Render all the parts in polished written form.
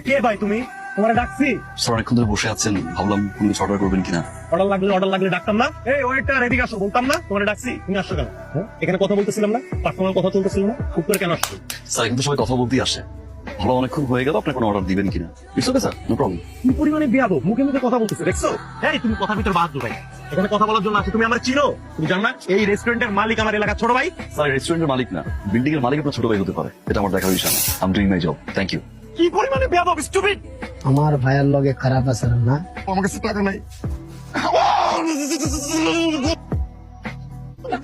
কে ভাই তুমি? তোমার ডাকছি। স্যার অনেকক্ষণ ধরে বসে আছেন, ভাবলাম কোনো কিছু অর্ডার করবেন কিনা। অর্ডার লাগলে ডাকতাম না? এই ওয়েটার এদিকে আসো বলতাম না? তোমার ডাকছি, তুমি আসছো কেন? এখানে কথা বলতেছিলাম না? পার্সোনাল কথা চলতেছিল না? খুব করে কেন আসছো? স্যার কিন্তু সবাই কথা বলতেই আসে। ভালো অনেকক্ষণ হয়ে গেল, আপনার কোনো অর্ডার দিবেন কিনা? It's okay sir, no problem. কি পরিমাণে বেয়াদব, মুখে মুখে কথা বলতেছো দেখছো? এই তুমি কথার ভিতর বাদ ভাই। এখানে কথা বলার জন্য আসো, তুমি আমার চিনো? তুমি জানো না এই রেস্টুরেন্টের মালিক আমার এলাকার ছোট ভাই? স্যার রেস্টুরেন্টের মালিক না, বিল্ডিং এর মালিক আপনার ছোট ভাই হতে পারে, এটা আমার দেখার বিষয় না। I am doing my job, thank you. কি পরিমাণে বেয়াদব, স্টুপিড। আমার ভাইয়ের লগে খারাপ আচরণ না। আমার কাছে টাকা নাই।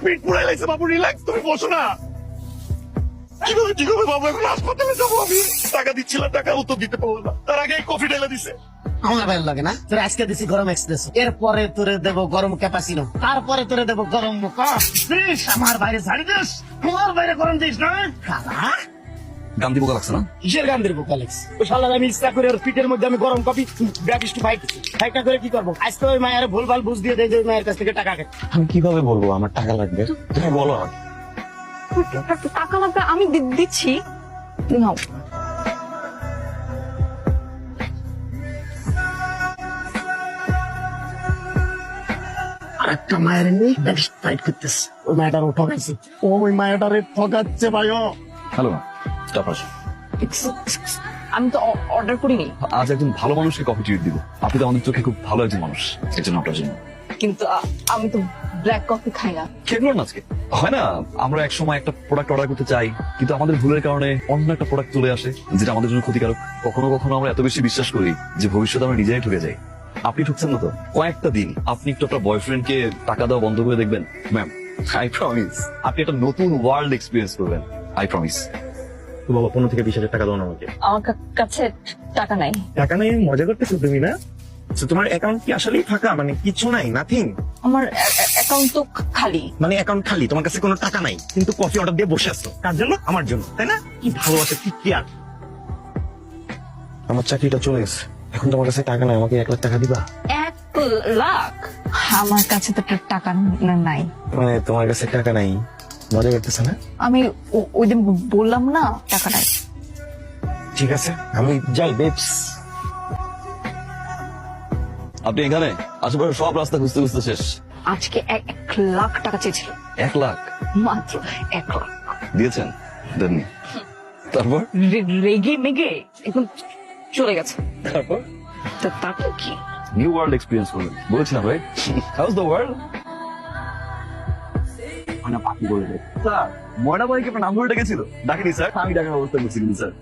পিঠ পুরাই লাগছে বাবু, রিল্যাক্স, তুমি বসো না। কিভাবে বাবু, এখন হাসপাতালে যাবো আমি। টাকা দিচ্ছিলাম, টাকা উত্তর দিতে পারবো না, তার আগে কফি ঢেলে দিছে। আমার ভাইয়ের লগে না। তোর আজকে দিছি গরম এক্সপ্রেস, এরপরে তোরে দেবো গরম ক্যাপাসিনো, তারপরে তোরে দেবো গরম মোকা। দিস আমার বাইরে ছাড়ি দিস, আমার বাইরে গরম দিস না। খালা গান দিব লাগছে না? কিসের গান দিব কালেক্স? ওই শালার আমি ইচ্ছা করে ওর পিঠের মধ্যে আমি গরম কফি ব্যাকিস টু ফাইট ফাইটটা করে কি করবো? আজকে ওই মায়ের ভুলভাল বুঝ দিয়ে দেয় যে ওই মায়ের কাছ থেকে টাকা খায়। আমি কিভাবে বলবো আমার টাকা লাগবে? তুমি বলো। টাকা লাগবে, আমি দিচ্ছি, নাও। আরেকটা মায়ের নিয়ে ব্যাকিস ফাইট করতেছে। ওই মায়েরটারও ঠকাইছে, ওই মায়েরটারে ঠকাচ্ছে ভাইও। হ্যালো ম্যাম, স্টাফ আসো। আমি তো অর্ডার করিনি, আজ একজন ভালো মানুষকে কফি ট্রিট দিব। আপনি তো আমাদের চোখে খুব ভালো একজন মানুষ, এর জন্য আপনার জন্য। কিন্তু আমি তো ব্ল্যাক কফি খাই না। খেয়ে না আজকে হয় না, আমরা এক সময় একটা প্রোডাক্ট অর্ডার করতে চাই, কিন্তু আমাদের ভুলের কারণে অন্য একটা প্রোডাক্ট চলে আসে যেটা আমাদের জন্য ক্ষতিকারক। কখনো কখনো আমরা এত বেশি বিশ্বাস করি যে ভবিষ্যতে আমরা নিজেরাই ঠকে যাই। আপনি ঠকছেন না তো? কয়েকটা দিন আপনি একটু আপনার বয়ফ্রেন্ডকে টাকা দেওয়া বন্ধ করে দেখবেন ম্যাম, আই প্রমিস আপনি একটা নতুন ওয়ার্ল্ড এক্সপিরিয়েন্স করবেন, আই প্রমিস। তো বাবা 15,000 থেকে 20,000 টাকা দাও না আমাকে। আমার কাছে টাকা নাই। টাকা নেই মজা করতেছো তুমি না? তো তোমার অ্যাকাউন্ট কি আসলেই ফাঁকা, মানে কিছু নাই, নাথিং? আমার অ্যাকাউন্ট তো খালি। মানে অ্যাকাউন্ট খালি, তোমার কাছে কোনো টাকা নাই, কিন্তু কফি অর্ডার দিয়ে বসে আছো কার জন্য? আমার জন্য, তাই না? কি ভালোবাসা, ঠিক কি আর। আমার চাকরিটা চলে গেছে, এখন তোমার কাছে টাকা নাই, আমাকে 1,00,000 টাকা দিবা? 1,00,000? আমার কাছে তো টাকা নাই। মানে তোমার কাছে টাকা নাই, মজা করতেছে না? আমি ওই দিন বললাম না টাকা নাই। ঠিক আছে আমি যাই বেবস। আপনি এখানে আশেপাশে সব রাস্তা খুঁজতে খুঁজতে শেষ। আজকে 1,00,000 টাকা চেয়েছিল, 1 লাখ মাত্র 1,00,000। দিয়েছেন? দেননি? তারপর? রেগে মেগে এখন চলে গেছে। তারপর তারপর কি? নিউ ওয়ার্ল্ড এক্সপিরিয়েন্স করবেন বলেছিলাম, রাইট? House the world? মানে বাকি বলে দেয় স্যার, ময়না ভাইকে আপনার নাম ধরে ডেকেছিল? ডাকেনি স্যার, আমি ডাকার অবস্থা করছি কিন্তু স্যার।